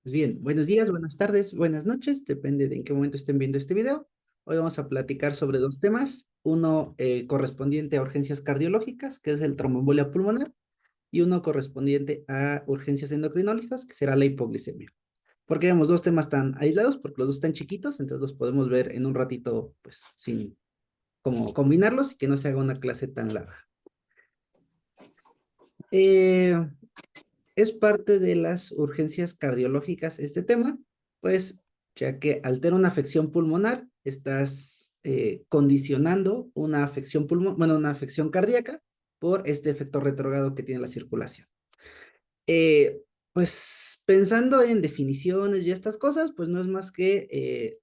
Pues bien, buenos días, buenas tardes, buenas noches, depende de en qué momento estén viendo este video. Hoy vamos a platicar sobre dos temas, uno correspondiente a urgencias cardiológicas, que es el tromboembolia pulmonar, y uno correspondiente a urgencias endocrinológicas, que será la hipoglicemia. ¿Por qué vemos dos temas tan aislados? Porque los dos están chiquitos, entonces los podemos ver en un ratito, pues, sin como combinarlos y que no se haga una clase tan larga. Eh, Es parte de las urgencias cardiológicas este tema, pues ya que altera una afección pulmonar, estás condicionando una afección bueno, una afección cardíaca por este efecto retrógrado que tiene la circulación. Eh, pues pensando en definiciones y estas cosas, pues no es más que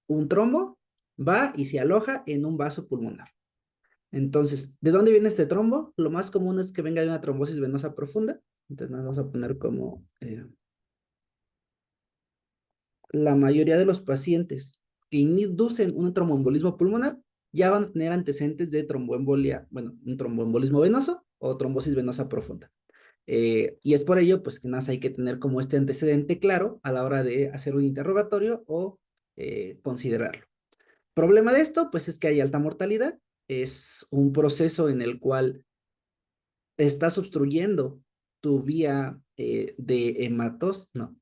un trombo va y se aloja en un vaso pulmonar. Entonces, ¿de dónde viene este trombo? Lo más común es que venga de una trombosis venosa profunda. Entonces, nos vamos a poner como la mayoría de los pacientes que inducen un tromboembolismo pulmonar ya van a tener antecedentes de tromboembolia, bueno, un tromboembolismo venoso o trombosis venosa profunda. Y es por ello, pues, que nada más hay que tener como este antecedente claro a la hora de hacer un interrogatorio o considerarlo. Problema de esto, pues, es que hay alta mortalidad. Es un proceso en el cual estás obstruyendo tu vía de hematos, no,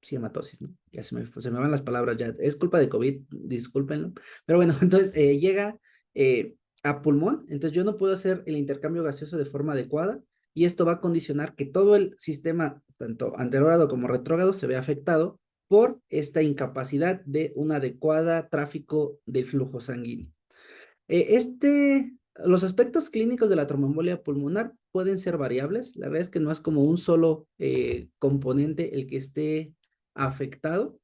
sí, hematosis, ¿no? Ya se me van las palabras ya. Es culpa de COVID, discúlpenlo. Pero bueno, entonces llega a pulmón, entonces yo no puedo hacer el intercambio gaseoso de forma adecuada y esto va a condicionar que todo el sistema, tanto anterógrado como retrógrado, se vea afectado por esta incapacidad de un adecuado tráfico del flujo sanguíneo. Los aspectos clínicos de la tromboembolia pulmonar pueden ser variables. La verdad es que no es como un solo componente el que esté afectado.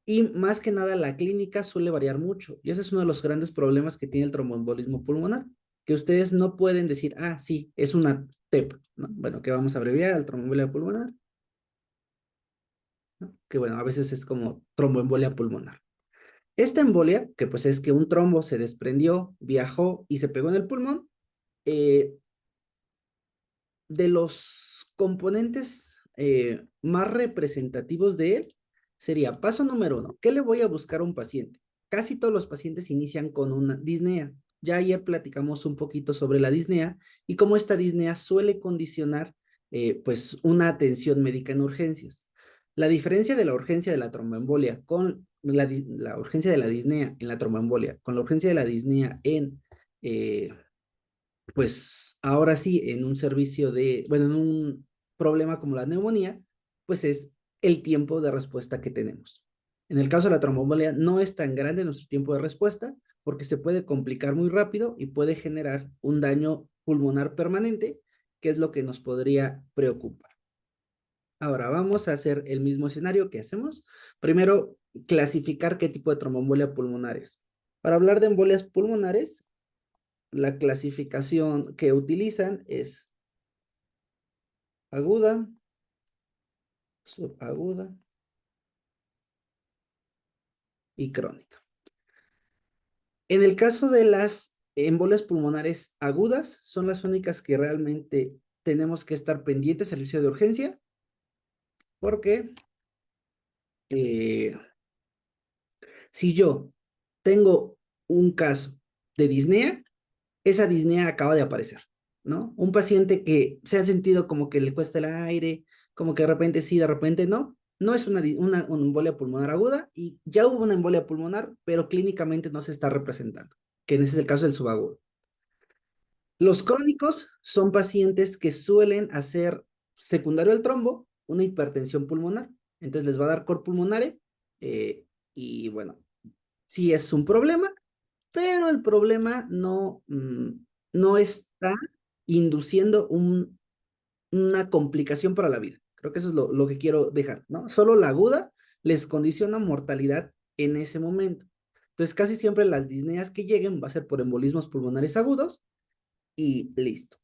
Y más que nada, la clínica suele variar mucho. Y ese es uno de los grandes problemas que tiene el tromboembolismo pulmonar, que ustedes no pueden decir, ah, sí, es una TEP, ¿no? Bueno, que vamos a abreviar al tromboembolia pulmonar, ¿no? Que bueno, a veces es como tromboembolia pulmonar. Esta embolia, que pues es que un trombo se desprendió, viajó y se pegó en el pulmón, eh, de los componentes más representativos de él sería paso número uno. ¿Qué le voy a buscar a un paciente? Casi todos los pacientes inician con una disnea. Ya ayer platicamos un poquito sobre la disnea y cómo esta disnea suele condicionar pues una atención médica en urgencias. La diferencia de la urgencia de la tromboembolia con la urgencia de la disnea en la tromboembolia, con la urgencia de la disnea en pues ahora sí, en un servicio de, bueno, en un problema como la neumonía, pues es el tiempo de respuesta que tenemos. En el caso de la tromboembolia, no es tan grande nuestro tiempo de respuesta porque se puede complicar muy rápido y puede generar un daño pulmonar permanente, que es lo que nos podría preocupar. Ahora vamos a hacer el mismo escenario que hacemos. Primero, clasificar qué tipo de tromboembolia pulmonar es. Para hablar de embolias pulmonares, la clasificación que utilizan es aguda, subaguda y crónica. En el caso de las embolias pulmonares agudas, son las únicas que realmente tenemos que estar pendientes del servicio de urgencia, porque eh, si yo tengo un caso de disnea, esa disnea acaba de aparecer, ¿no? Un paciente que se ha sentido como que le cuesta el aire, como que de repente sí, de repente no, no es una embolia pulmonar aguda y ya hubo una embolia pulmonar, pero clínicamente no se está representando, que en ese es el caso del subagudo. Los crónicos son pacientes que suelen hacer secundario al trombo una hipertensión pulmonar, entonces les va a dar cor pulmonare y bueno, sí es un problema, pero el problema no está induciendo una complicación para la vida. Creo que eso es lo que quiero dejar, ¿no? Solo la aguda les condiciona mortalidad en ese momento. Entonces, casi siempre las disneas que lleguen va a ser por embolismos pulmonares agudos y listo.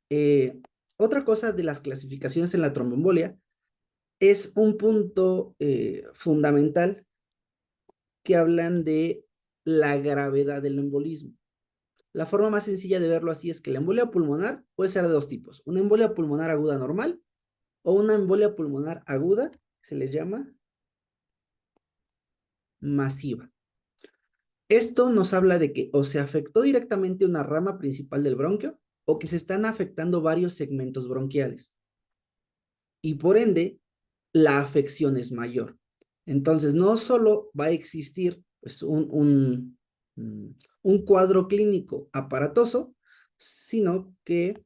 Eh, Otra cosa de las clasificaciones en la tromboembolia es un punto fundamental que hablan de la gravedad del embolismo. La forma más sencilla de verlo así es que la embolia pulmonar puede ser de dos tipos. Una embolia pulmonar aguda normal o una embolia pulmonar aguda, se le llama masiva. Esto nos habla de que o se afectó directamente una rama principal del bronquio o que se están afectando varios segmentos bronquiales y por ende la afección es mayor. Entonces, no solo va a existir pues, un cuadro clínico aparatoso, sino que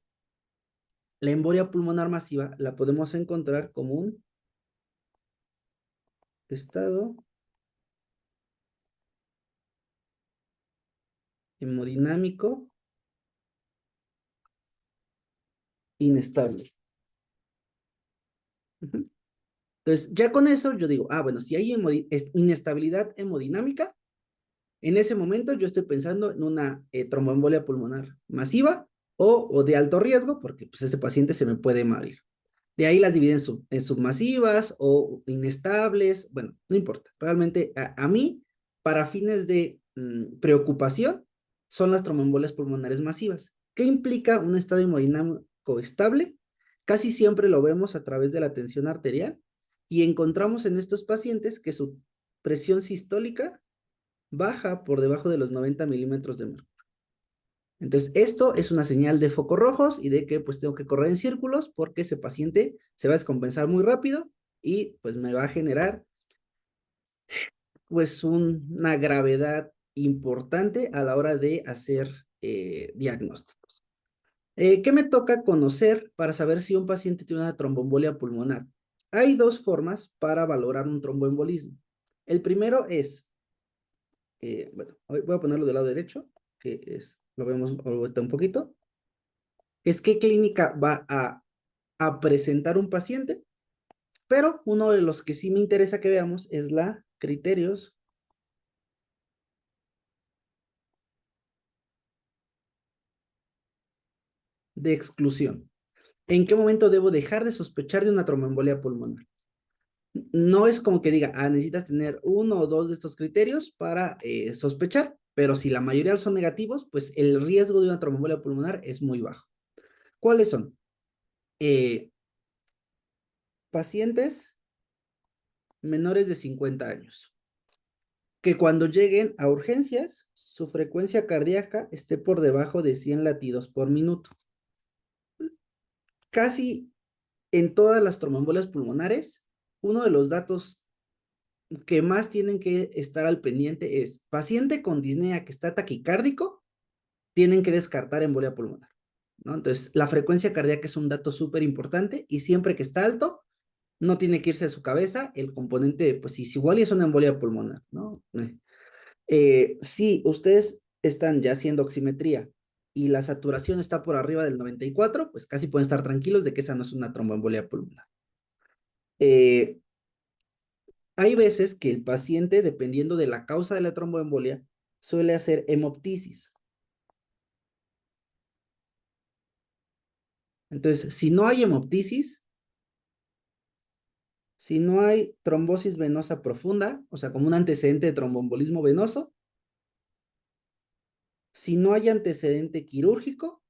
la embolia pulmonar masiva la podemos encontrar como un estado hemodinámico inestable. Ujú. Entonces, ya con eso yo digo, bueno, si hay inestabilidad hemodinámica, en ese momento yo estoy pensando en una tromboembolia pulmonar masiva o de alto riesgo, porque pues ese paciente se me puede morir. De ahí las dividen en submasivas o inestables, bueno, no importa. Realmente a mí, para fines de preocupación, son las tromboembolias pulmonares masivas. ¿Qué implica un estado hemodinámico estable? Casi siempre lo vemos a través de la tensión arterial y encontramos en estos pacientes que su presión sistólica baja por debajo de los 90 milímetros de mercurio. Entonces, esto es una señal de focos rojos y de que pues tengo que correr en círculos porque ese paciente se va a descompensar muy rápido y pues me va a generar pues una gravedad importante a la hora de hacer diagnósticos. ¿Qué me toca conocer para saber si un paciente tiene una tromboembolia pulmonar? Hay dos formas para valorar un tromboembolismo. El primero es, bueno, voy a ponerlo del lado derecho, que es, lo vemos ahorita un poquito, es qué clínica va a presentar un paciente, pero uno de los que sí me interesa que veamos es la criterios de exclusión. ¿En qué momento debo dejar de sospechar de una tromboembolia pulmonar? No es como que diga, necesitas tener uno o dos de estos criterios para sospechar, pero si la mayoría son negativos, pues el riesgo de una tromboembolia pulmonar es muy bajo. ¿Cuáles son? Eh, Pacientes menores de 50 años, que cuando lleguen a urgencias, su frecuencia cardíaca esté por debajo de 100 latidos por minuto. Casi en todas las tromboembolias pulmonares, uno de los datos que más tienen que estar al pendiente es paciente con disnea que está taquicárdico, tienen que descartar embolia pulmonar, ¿no? Entonces, la frecuencia cardíaca es un dato súper importante y siempre que está alto, no tiene que irse de su cabeza el componente, pues si igual es una embolia pulmonar, ¿no? Si ustedes están ya haciendo oximetría y la saturación está por arriba del 94, pues casi pueden estar tranquilos de que esa no es una tromboembolia pulmonar. Eh, Hay veces que el paciente, dependiendo de la causa de la tromboembolia, suele hacer hemoptisis. Entonces, si no hay hemoptisis, si no hay trombosis venosa profunda, o sea, como un antecedente de tromboembolismo venoso, si no hay antecedente quirúrgico,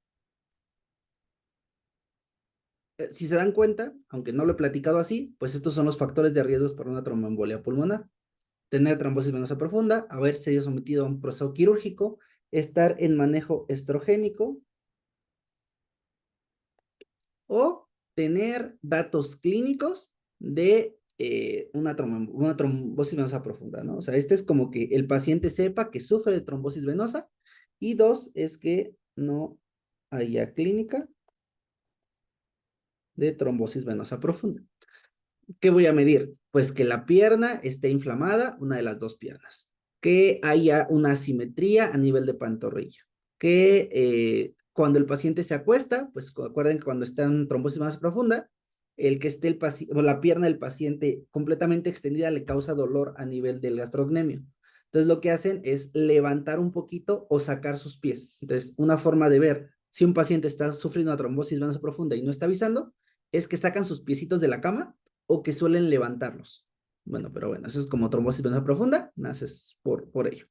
si se dan cuenta, aunque no lo he platicado así, pues estos son los factores de riesgos para una tromboembolia pulmonar. Tener trombosis venosa profunda, haber sido sometido a un proceso quirúrgico, estar en manejo estrogénico o tener datos clínicos de una trombosis venosa profunda, ¿no? O sea, este es como que el paciente sepa que sufre de trombosis venosa y dos, es que no haya clínica de trombosis venosa profunda. ¿Qué voy a medir? Pues que la pierna esté inflamada, una de las dos piernas, que haya una asimetría a nivel de pantorrilla, que cuando el paciente se acuesta, pues acuerden que cuando está en trombosis más profunda, el que esté la pierna del paciente completamente extendida le causa dolor a nivel del gastrocnemio. Entonces lo que hacen es levantar un poquito o sacar sus pies. Entonces una forma de ver si un paciente está sufriendo una trombosis venosa profunda y no está avisando es que sacan sus piecitos de la cama o que suelen levantarlos. Bueno, pero bueno, eso es como trombosis venosa profunda, naces por ello.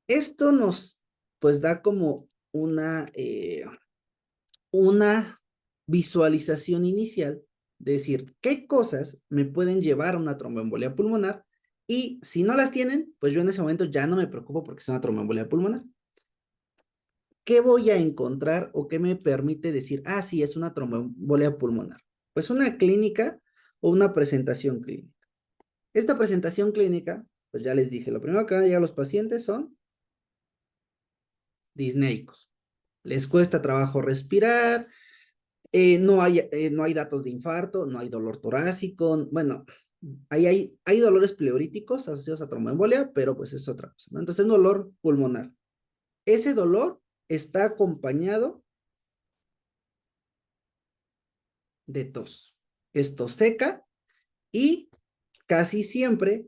Esto nos, pues, da como una visualización inicial, de decir, ¿qué cosas me pueden llevar a una tromboembolia pulmonar? Y si no las tienen, pues yo en ese momento ya no me preocupo porque es una tromboembolia pulmonar. ¿Qué voy a encontrar o qué me permite decir, ah, sí, es una tromboembolia pulmonar? Pues una clínica o una presentación clínica. Esta presentación clínica, pues ya les dije, lo primero que van a llegar los pacientes son disnéicos. Les cuesta trabajo respirar, no hay datos de infarto, no hay dolor torácico, bueno, hay dolores pleuríticos asociados a tromboembolia, pero pues es otra cosa, ¿no? Entonces, un dolor pulmonar. Ese dolor está acompañado de tos. Es tos seca y casi siempre,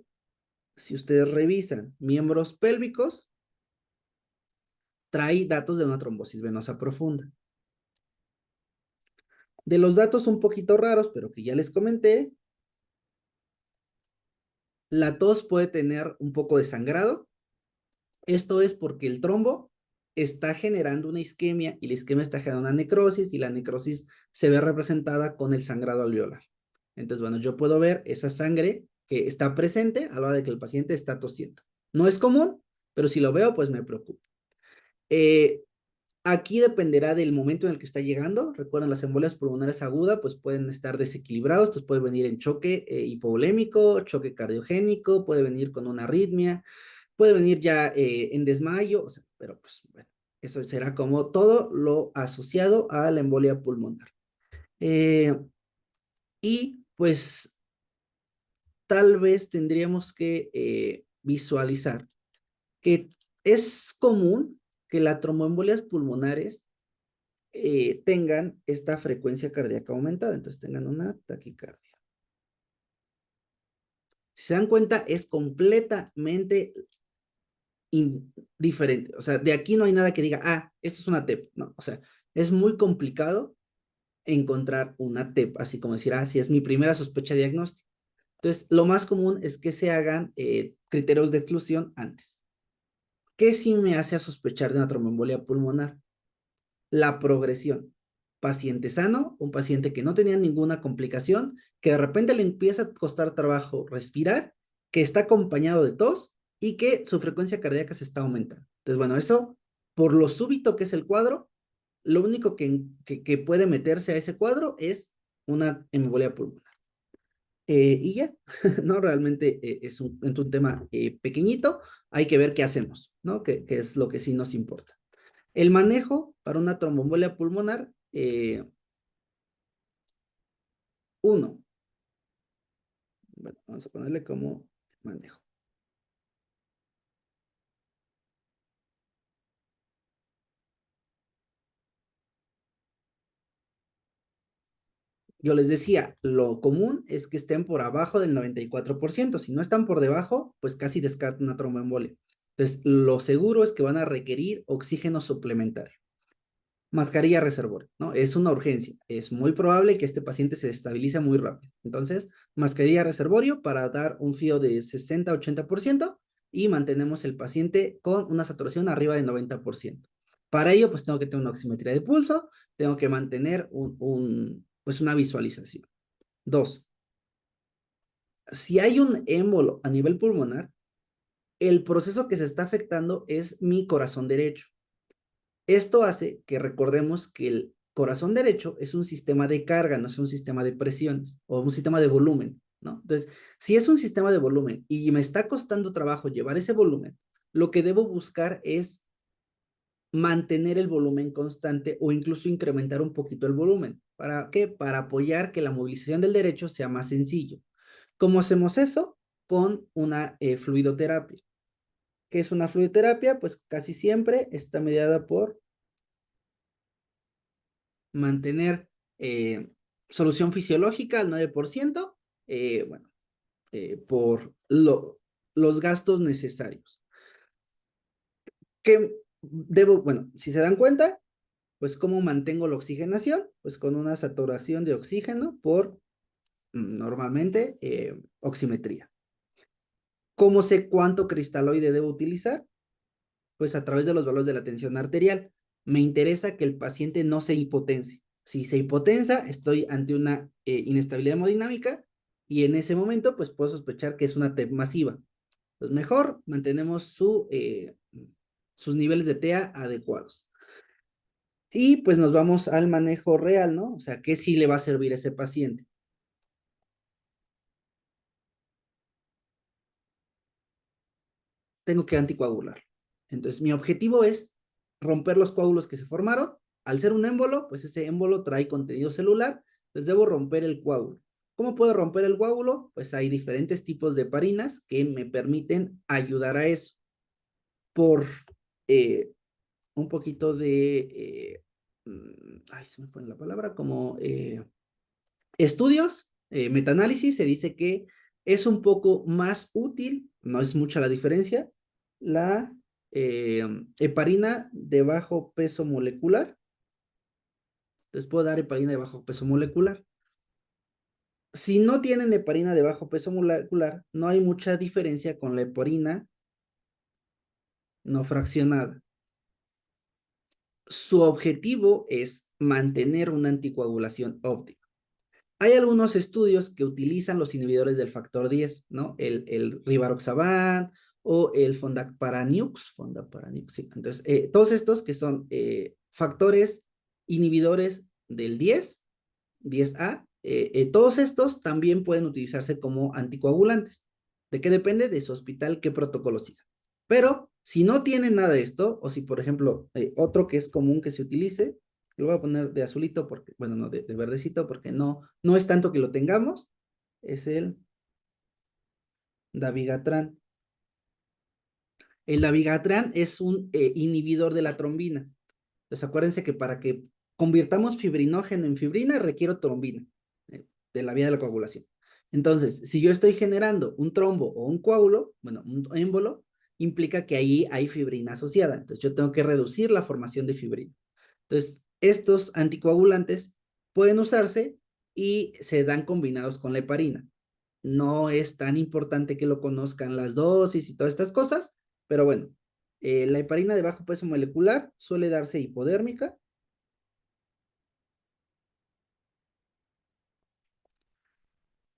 si ustedes revisan miembros pélvicos, trae datos de una trombosis venosa profunda. De los datos un poquito raros, pero que ya les comenté, la tos puede tener un poco de sangrado. Esto es porque el trombo está generando una isquemia y la isquemia está generando una necrosis y la necrosis se ve representada con el sangrado alveolar. Entonces, bueno, yo puedo ver esa sangre que está presente a la hora de que el paciente está tosiendo. No es común, pero si lo veo, pues me preocupa. Eh, Aquí dependerá del momento en el que está llegando. Recuerden, las embolias pulmonares agudas pues pueden estar desequilibrados. Entonces puede venir en choque hipovolémico, choque cardiogénico, puede venir con una arritmia, puede venir ya en desmayo, o sea, pero pues bueno, eso será como todo lo asociado a la embolia pulmonar. Y pues tal vez tendríamos que visualizar que es común que las tromboembolias pulmonares tengan esta frecuencia cardíaca aumentada, entonces tengan una taquicardia. Si se dan cuenta, es completamente diferente. O sea, de aquí no hay nada que diga, ah, esto es una TEP. No, o sea, es muy complicado encontrar una TEP, así como decir, ah, sí, es mi primera sospecha diagnóstica. Entonces, lo más común es que se hagan criterios de exclusión antes. ¿Qué sí me hace a sospechar de una tromboembolia pulmonar? La progresión. Paciente sano, un paciente que no tenía ninguna complicación, que de repente le empieza a costar trabajo respirar, que está acompañado de tos y que su frecuencia cardíaca se está aumentando. Entonces, bueno, eso, por lo súbito que es el cuadro, lo único que puede meterse a ese cuadro es una embolia pulmonar. Y ya, ¿no? Realmente es un tema pequeñito, hay que ver qué hacemos, ¿no? Que es lo que sí nos importa. El manejo para una tromboembolia pulmonar, uno, bueno, vamos a ponerle como manejo. Yo les decía, lo común es que estén por abajo del 94%. Si no están por debajo, pues casi descartan una tromboembolia. Entonces, lo seguro es que van a requerir oxígeno suplementario. Mascarilla reservorio, ¿no? Es una urgencia. Es muy probable que este paciente se estabilice muy rápido. Entonces, mascarilla reservorio para dar un fío de 60-80% y mantenemos el paciente con una saturación arriba del 90%. Para ello, pues tengo que tener una oximetría de pulso, tengo que mantener pues una visualización. Dos, si hay un émbolo a nivel pulmonar, el proceso que se está afectando es mi corazón derecho. Esto hace que recordemos que el corazón derecho es un sistema de carga, no es un sistema de presiones o un sistema de volumen, ¿no? Entonces, si es un sistema de volumen y me está costando trabajo llevar ese volumen, lo que debo buscar es mantener el volumen constante o incluso incrementar un poquito el volumen. ¿Para qué? Para apoyar que la movilización del derecho sea más sencillo. ¿Cómo hacemos eso? Con una fluidoterapia. ¿Qué es una fluidoterapia? Pues casi siempre está mediada por mantener solución fisiológica al 9%, bueno, por los gastos necesarios. ¿Qué debo? Bueno, si se dan cuenta, pues ¿cómo mantengo la oxigenación? Pues con una saturación de oxígeno por normalmente oximetría. ¿Cómo sé cuánto cristaloide debo utilizar? Pues a través de los valores de la tensión arterial. Me interesa que el paciente no se hipotense. Si se hipotensa, estoy ante una inestabilidad hemodinámica y en ese momento, pues puedo sospechar que es una TEP masiva. Pues mejor mantenemos sus niveles de TEA adecuados. Y pues nos vamos al manejo real, ¿no? O sea, ¿qué sí le va a servir a ese paciente? Tengo que anticoagular. Entonces, mi objetivo es romper los coágulos que se formaron. Al ser un émbolo, pues ese émbolo trae contenido celular, pues debo romper el coágulo. ¿Cómo puedo romper el coágulo? Pues hay diferentes tipos de heparinas que me permiten ayudar a eso. Por eh, un poquito de, ay, se me pone la palabra, como estudios, metaanálisis, se dice que es un poco más útil, no es mucha la diferencia, la heparina de bajo peso molecular. Les puedo dar heparina de bajo peso molecular. Si no tienen heparina de bajo peso molecular, no hay mucha diferencia con la heparina no fraccionada. Su objetivo es mantener una anticoagulación óptima. Hay algunos estudios que utilizan los inhibidores del factor 10, ¿no? El rivaroxaban o el fondaparinux, sí. Entonces, todos estos que son factores inhibidores del 10A, todos estos también pueden utilizarse como anticoagulantes. ¿De qué depende? De su hospital, qué protocolo siga. Pero si no tienen nada de esto, o si por ejemplo, otro que es común que se utilice, lo voy a poner de azulito, porque, bueno, no, de verdecito, porque no es tanto que lo tengamos, es el dabigatran. El dabigatran es un inhibidor de la trombina. Entonces acuérdense que para que convirtamos fibrinógeno en fibrina requiero trombina de la vía de la coagulación. Entonces, si yo estoy generando un trombo o un coágulo, bueno, un émbolo, implica que ahí hay fibrina asociada. Entonces, yo tengo que reducir la formación de fibrina. Entonces, estos anticoagulantes pueden usarse y se dan combinados con la heparina. No es tan importante que lo conozcan las dosis y todas estas cosas, pero bueno, la heparina de bajo peso molecular suele darse hipodérmica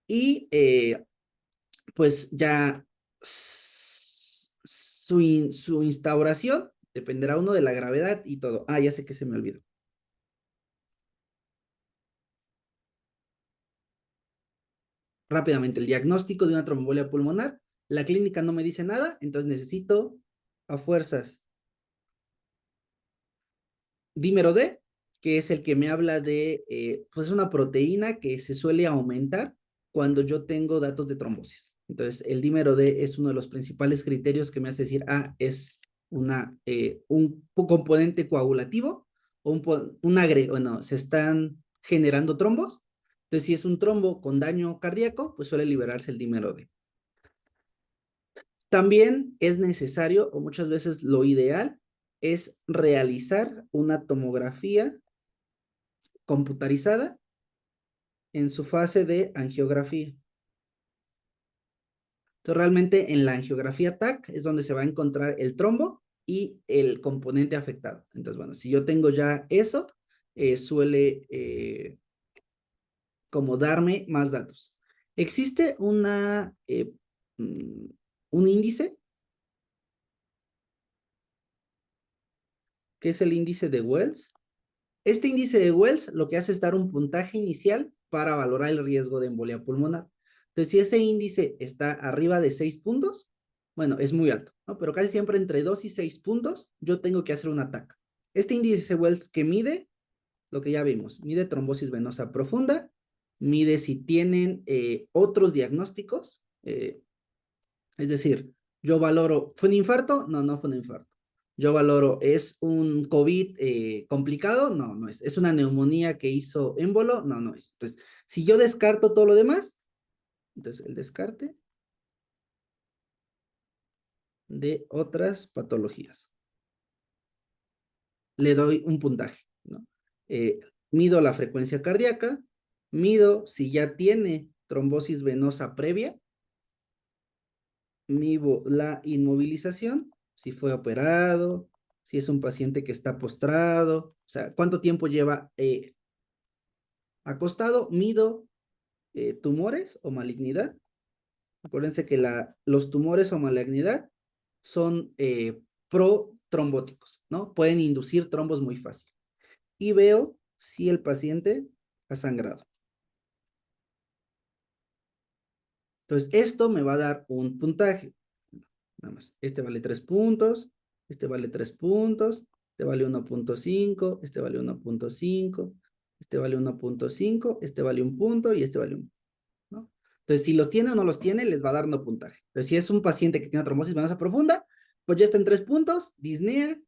y pues ya su instauración dependerá uno de la gravedad y todo. Ah, ya sé que se me olvidó. Rápidamente, el diagnóstico de una tromboembolia pulmonar. La clínica no me dice nada, entonces necesito a fuerzas dímero D, que es el que me habla de, pues una proteína que se suele aumentar cuando yo tengo datos de trombosis. Entonces, el dímero D es uno de los principales criterios que me hace decir, ah, es un componente coagulativo o bueno, se están generando trombos. Entonces, si es un trombo con daño cardíaco, pues suele liberarse el dímero D. También es necesario, o muchas veces lo ideal, es realizar una tomografía computarizada en su fase de angiografía. Entonces, realmente en la angiografía TAC es donde se va a encontrar el trombo y el componente afectado. Entonces, bueno, si yo tengo ya eso, suele como darme más datos. Existe mm, un índice, que es el índice de Wells. Este índice de Wells lo que hace es dar un puntaje inicial para valorar el riesgo de embolia pulmonar. Entonces, si ese índice está arriba de 6 puntos, bueno, es muy alto, ¿no? Pero casi siempre entre 2 y 6 puntos, yo tengo que hacer un ataque. Este índice de Wells que mide, lo que ya vimos, mide trombosis venosa profunda, mide si tienen otros diagnósticos, es decir, yo valoro, ¿fue un infarto? No, no fue un infarto. Yo valoro, ¿es un COVID complicado? No, no es. ¿Es una neumonía que hizo émbolo? No, no es. Entonces, si yo descarto todo lo demás, entonces el descarte de otras patologías. Le doy un puntaje, ¿no? Mido la frecuencia cardíaca, mido si ya tiene trombosis venosa previa, mido la inmovilización, si fue operado, si es un paciente que está postrado, o sea, cuánto tiempo lleva Acostado, mido tumores o malignidad. Acuérdense que los tumores o malignidad son protrombóticos, ¿no? Pueden inducir trombos muy fácil. Y veo si el paciente ha sangrado. Entonces, esto me va a dar un puntaje. Nada más. Este vale 3 puntos, este vale 3 puntos, este vale 1.5, este vale 1.5, este vale 1.5, este vale 1 punto y este vale 1, ¿no? Entonces, si los tiene o no los tiene, les va a dar un puntaje. Entonces, si es un paciente que tiene trombosis venosa profunda, pues ya está en 3 puntos, disnea,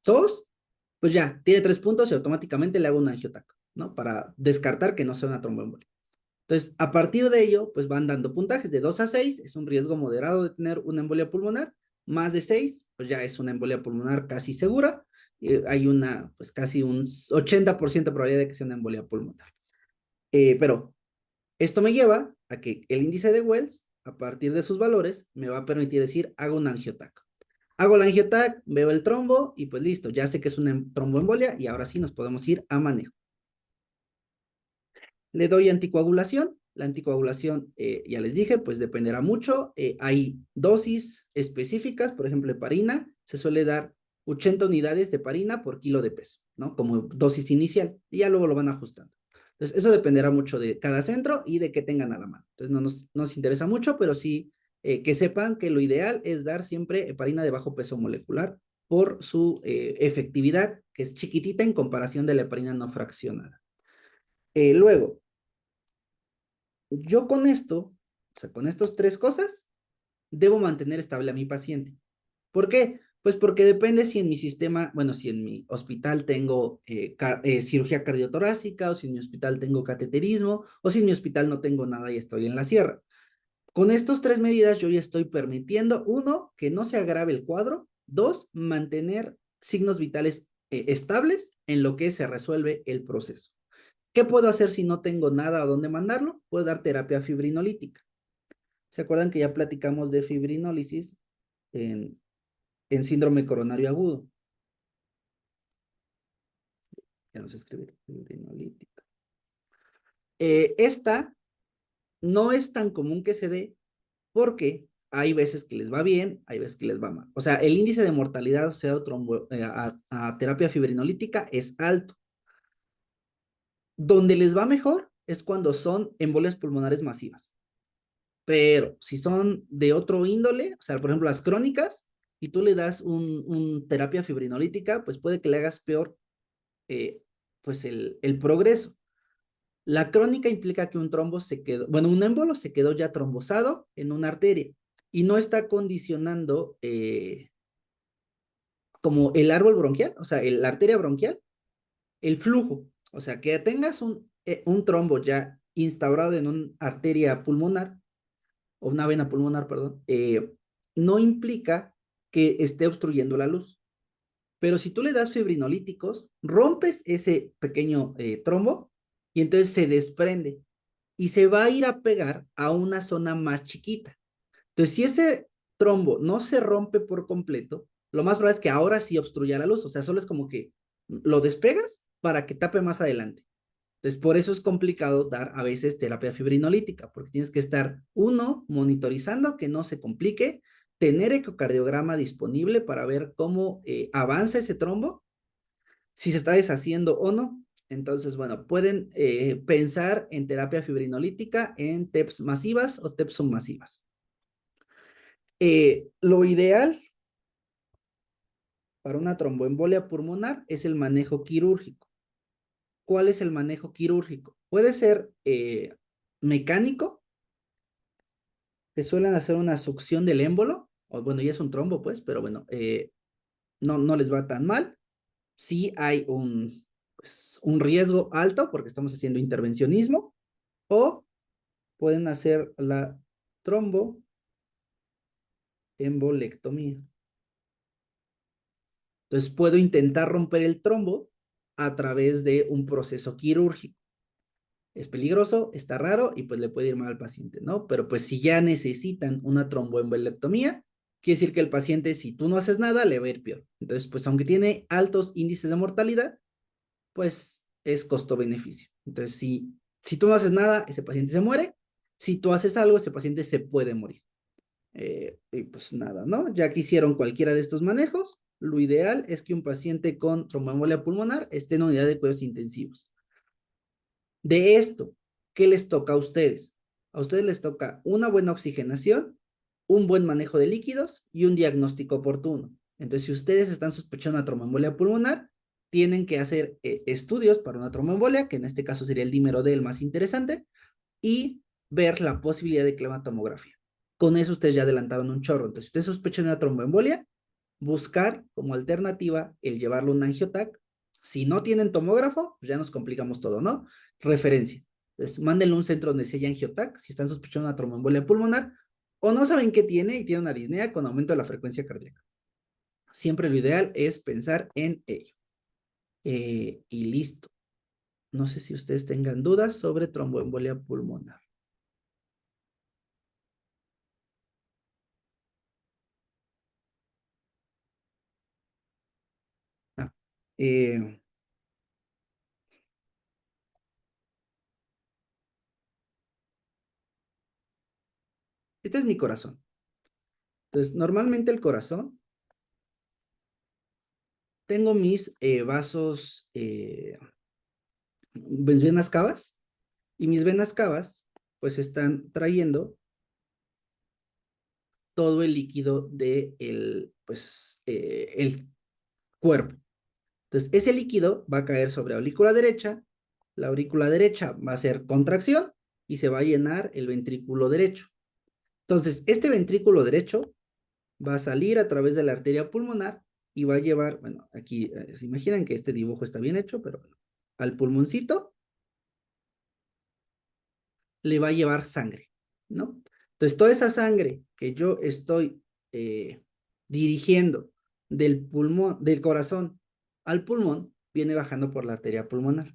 tos, pues ya, tiene 3 puntos y automáticamente le hago un angiotaco, ¿no? Para descartar que no sea una tromboembolia. Entonces, a partir de ello, pues van dando puntajes de 2 a 6, es un riesgo moderado de tener una embolia pulmonar, más de 6, pues ya es una embolia pulmonar casi segura, hay una, pues casi un 80% de probabilidad de que sea una embolia pulmonar. Pero esto me lleva a que el índice de Wells, a partir de sus valores, me va a permitir decir, hago un angiotaco. Hago el angiotac, veo el trombo y pues listo, ya sé que es una tromboembolia y ahora sí nos podemos ir a manejo. Le doy anticoagulación. La anticoagulación, ya les dije, pues dependerá mucho. Hay dosis específicas, por ejemplo, heparina, se suele dar 80 unidades de heparina por kilo de peso, ¿no? Como dosis inicial, y ya luego lo van ajustando. Entonces, eso dependerá mucho de cada centro y de qué tengan a la mano. Entonces, no nos interesa mucho, pero sí que sepan que lo ideal es dar siempre heparina de bajo peso molecular por su efectividad, que es chiquitita en comparación de la heparina no fraccionada. Luego, yo con esto, o sea, con estas 3 cosas, debo mantener estable a mi paciente. ¿Por qué? Pues porque depende si en mi sistema, bueno, si en mi hospital tengo cirugía cardiotorácica, o si en mi hospital tengo cateterismo, o si en mi hospital no tengo nada y estoy en la sierra. Con estas 3 medidas yo ya estoy permitiendo, 1, que no se agrave el cuadro, 2, mantener signos vitales estables en lo que se resuelve el proceso. ¿Qué puedo hacer si no tengo nada a dónde mandarlo? Puedo dar terapia fibrinolítica. ¿Se acuerdan que ya platicamos de fibrinólisis en síndrome coronario agudo? Ya no sé escribir, fibrinolítica. Esta no es tan común que se dé porque hay veces que les va bien, hay veces que les va mal. O sea, el índice de mortalidad asociado a terapia fibrinolítica es alto. Donde les va mejor es cuando son embolias pulmonares masivas. Pero si son de otro índole, o sea, por ejemplo, las crónicas, y tú le das un terapia fibrinolítica, pues puede que le hagas peor eh, pues el progreso. La crónica implica que un trombo se quedó, bueno, un émbolo se quedó ya trombosado en una arteria y no está condicionando como el árbol bronquial, o sea, la arteria bronquial, el flujo. O sea, que tengas un trombo ya instaurado en una arteria pulmonar, o una vena pulmonar, perdón, no implica que esté obstruyendo la luz. Pero si tú le das fibrinolíticos, rompes ese pequeño trombo y entonces se desprende y se va a ir a pegar a una zona más chiquita. Entonces, si ese trombo no se rompe por completo, lo más probable es que ahora sí obstruya la luz. O sea, solo es como que lo despegas para que tape más adelante. Entonces, por eso es complicado dar a veces terapia fibrinolítica, porque tienes que estar, uno, monitorizando que no se complique, tener ecocardiograma disponible para ver cómo avanza ese trombo, si se está deshaciendo o no. Entonces, bueno, pueden pensar en terapia fibrinolítica en TEPS masivas o TEPS submasivas. Lo ideal para una tromboembolia pulmonar es el manejo quirúrgico. ¿Cuál es el manejo quirúrgico? Puede ser mecánico, que suelen hacer una succión del émbolo, o bueno, ya es un trombo, pues, pero bueno, no les va tan mal. Sí hay pues, un riesgo alto porque estamos haciendo intervencionismo, o pueden hacer la tromboembolectomía. Entonces, puedo intentar romper el trombo a través de un proceso quirúrgico. Es peligroso, está raro y pues le puede ir mal al paciente, ¿no? Pero pues si ya necesitan una tromboembolectomía, quiere decir que el paciente, si tú no haces nada, le va a ir peor. Entonces, pues aunque tiene altos índices de mortalidad, pues es costo-beneficio. Entonces, si tú no haces nada, ese paciente se muere. Si tú haces algo, ese paciente se puede morir. Y pues nada, ¿no? Ya que hicieron cualquiera de estos manejos, lo ideal es que un paciente con tromboembolia pulmonar esté en unidad de cuidados intensivos. De esto, ¿qué les toca a ustedes? A ustedes les toca una buena oxigenación, un buen manejo de líquidos y un diagnóstico oportuno. Entonces, si ustedes están sospechando una tromboembolia pulmonar, tienen que hacer estudios para una tromboembolia, que en este caso sería el dímero D el más interesante, y ver la posibilidad de clamatomografía. Con eso ustedes ya adelantaron un chorro. Entonces, si ustedes sospechan una tromboembolia, buscar como alternativa el llevarlo a un angiotac. Si no tienen tomógrafo, pues ya nos complicamos todo, ¿no? Referencia. Entonces, mándenle un centro donde se haya angiotac si están sospechando una tromboembolia pulmonar o no saben qué tiene y tiene una disnea con aumento de la frecuencia cardíaca. Siempre lo ideal es pensar en ello. Y listo. No sé si ustedes tengan dudas sobre tromboembolia pulmonar. Ah, eh, este es mi corazón. Entonces, normalmente el corazón, tengo mis vasos, mis venas cavas, y mis venas cavas, pues están trayendo todo el líquido de pues, el cuerpo. Entonces, ese líquido va a caer sobre la aurícula derecha, la aurícula derecha va a hacer contracción y se va a llenar el ventrículo derecho. Entonces, este ventrículo derecho va a salir a través de la arteria pulmonar y va a llevar, bueno, aquí se imaginan que este dibujo está bien hecho, pero bueno, al pulmoncito le va a llevar sangre, ¿no? Entonces, toda esa sangre que yo estoy dirigiendo del pulmón, del corazón al pulmón, viene bajando por la arteria pulmonar.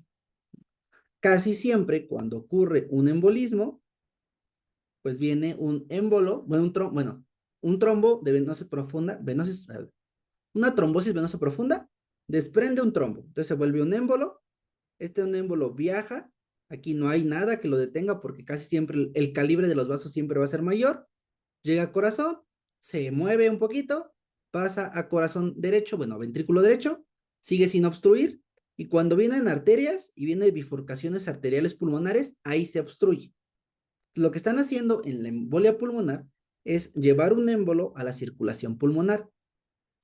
Casi siempre cuando ocurre un embolismo, pues viene un émbolo, bueno, un trombo de venosa profunda, una trombosis venosa profunda, desprende un trombo, entonces se vuelve un émbolo, un émbolo viaja, aquí no hay nada que lo detenga porque casi siempre el calibre de los vasos siempre va a ser mayor, llega a corazón, se mueve un poquito, pasa a corazón derecho, bueno, a ventrículo derecho, sigue sin obstruir, y cuando vienen arterias y vienen bifurcaciones arteriales pulmonares, ahí se obstruye. Lo que están haciendo en la embolia pulmonar es llevar un émbolo a la circulación pulmonar.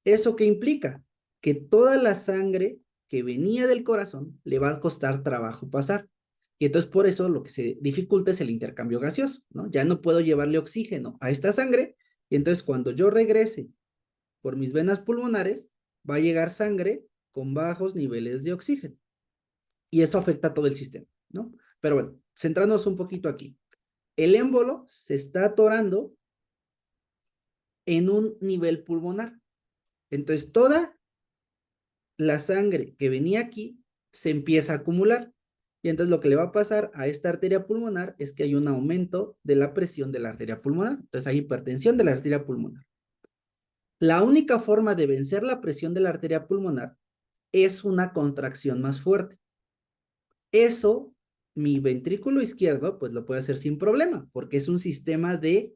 ¿Eso qué implica? Que toda la sangre que venía del corazón le va a costar trabajo pasar. Y entonces por eso lo que se dificulta es el intercambio gaseoso, ¿no? Ya no puedo llevarle oxígeno a esta sangre y entonces cuando yo regrese por mis venas pulmonares, va a llegar sangre con bajos niveles de oxígeno. Y eso afecta a todo el sistema, ¿no? Pero bueno, centrándonos un poquito aquí. El émbolo se está atorando en un nivel pulmonar. Entonces toda la sangre que venía aquí se empieza a acumular. Y entonces lo que le va a pasar a esta arteria pulmonar es que hay un aumento de la presión de la arteria pulmonar. Entonces hay hipertensión de la arteria pulmonar. La única forma de vencer la presión de la arteria pulmonar es una contracción más fuerte. Eso, mi ventrículo izquierdo, pues lo puede hacer sin problema, porque es un sistema de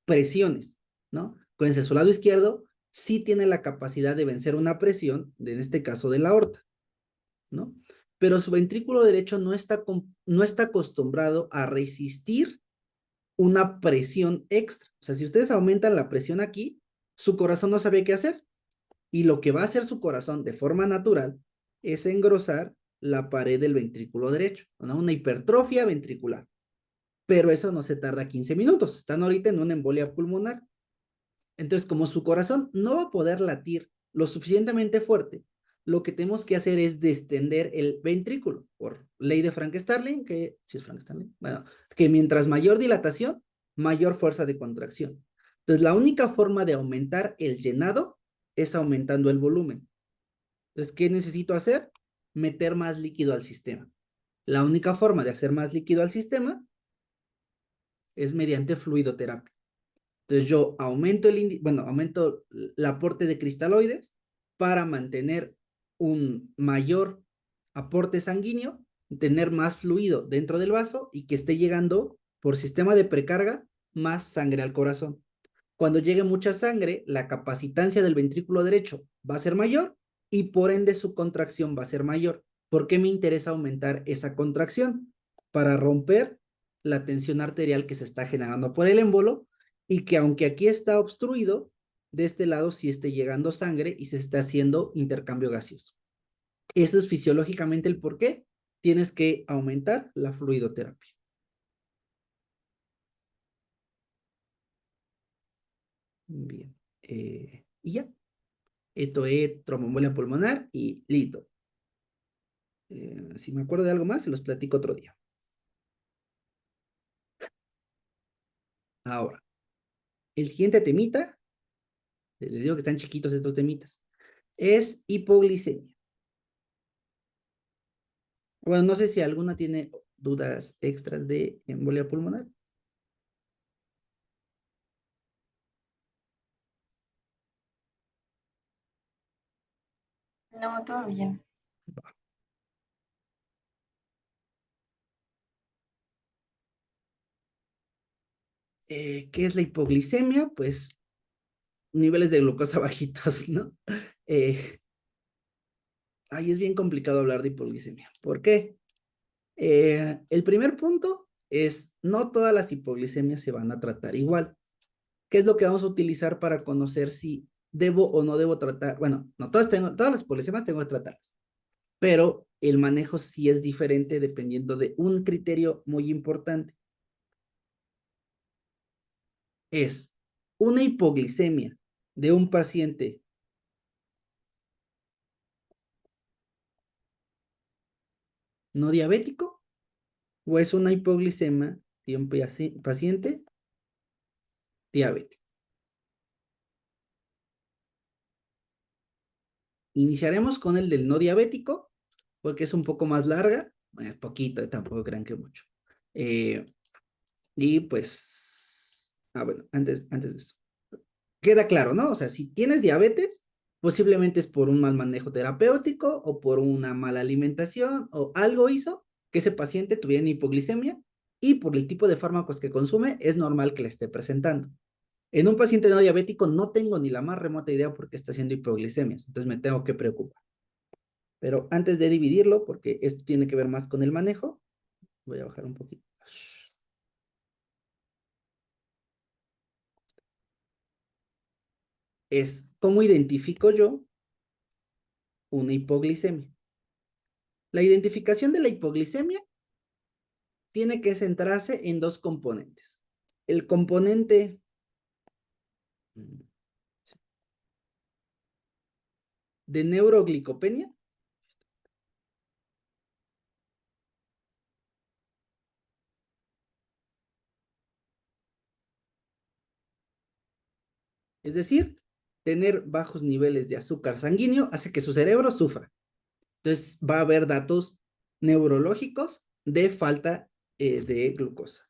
presiones, ¿no? Con su lado izquierdo sí tiene la capacidad de vencer una presión, en este caso de la aorta, ¿no? Pero su ventrículo derecho no está acostumbrado a resistir una presión extra. O sea, si ustedes aumentan la presión aquí, su corazón no sabe qué hacer. Y lo que va a hacer su corazón de forma natural es engrosar la pared del ventrículo derecho, ¿no? Una hipertrofia ventricular. Pero eso no se tarda 15 minutos. Están ahorita en una embolia pulmonar. Entonces, como su corazón no va a poder latir lo suficientemente fuerte, lo que tenemos que hacer es distender el ventrículo por ley de Frank-Starling, que si es Frank-Starling, bueno, que mientras mayor dilatación, mayor fuerza de contracción. Entonces, la única forma de aumentar el llenado es aumentando el volumen. Entonces, ¿qué necesito hacer? Meter más líquido al sistema. La única forma de hacer más líquido al sistema es mediante fluidoterapia. Entonces yo aumento aumento el aporte de cristaloides para mantener un mayor aporte sanguíneo, tener más fluido dentro del vaso y que esté llegando por sistema de precarga más sangre al corazón. Cuando llegue mucha sangre, la capacitancia del ventrículo derecho va a ser mayor y por ende su contracción va a ser mayor. ¿Por qué me interesa aumentar esa contracción? Para romper la tensión arterial que se está generando por el émbolo y que aunque aquí está obstruido, de este lado sí esté llegando sangre y se está haciendo intercambio gaseoso. Eso es fisiológicamente el por qué tienes que aumentar la fluidoterapia. Bien. Y ya. Esto es tromboembolia pulmonar y listo. Si me acuerdo de algo más, se los platico otro día. Ahora, el siguiente temita, les digo que están chiquitos estos temitas, es hipoglicemia. Bueno, no sé si alguna tiene dudas extras de embolia pulmonar. No, todo bien. ¿Qué es la hipoglicemia? Pues niveles de glucosa bajitos, ¿no? Eh, Ay, es bien complicado hablar de hipoglicemia. ¿Por qué? El primer punto es, no todas las hipoglicemias se van a tratar igual. ¿Qué es lo que vamos a utilizar para conocer si debo o no debo tratar? Bueno, no todas tengo, todas las hipoglicemias tengo que tratarlas, pero el manejo sí es diferente dependiendo de un criterio muy importante. Es una hipoglicemia de un paciente no diabético o es una hipoglicemia de un paciente diabético. Iniciaremos con el del no diabético, porque es un poco más larga, poquito, tampoco crean que mucho. Y pues, bueno, antes de eso. Queda claro, ¿no? O sea, si tienes diabetes, posiblemente es por un mal manejo terapéutico o por una mala alimentación o algo hizo que ese paciente tuviera hipoglicemia y por el tipo de fármacos que consume es normal que le esté presentando. En un paciente no diabético no tengo ni la más remota idea por qué está haciendo hipoglicemias, entonces me tengo que preocupar. Pero antes de dividirlo, porque esto tiene que ver más con el manejo, voy a bajar un poquito. Es cómo identifico yo una hipoglicemia. La identificación de la hipoglicemia tiene que centrarse en dos componentes. El componente de neuroglicopenia, es decir, tener bajos niveles de azúcar sanguíneo hace que su cerebro sufra. Entonces va a haber datos neurológicos de falta de glucosa.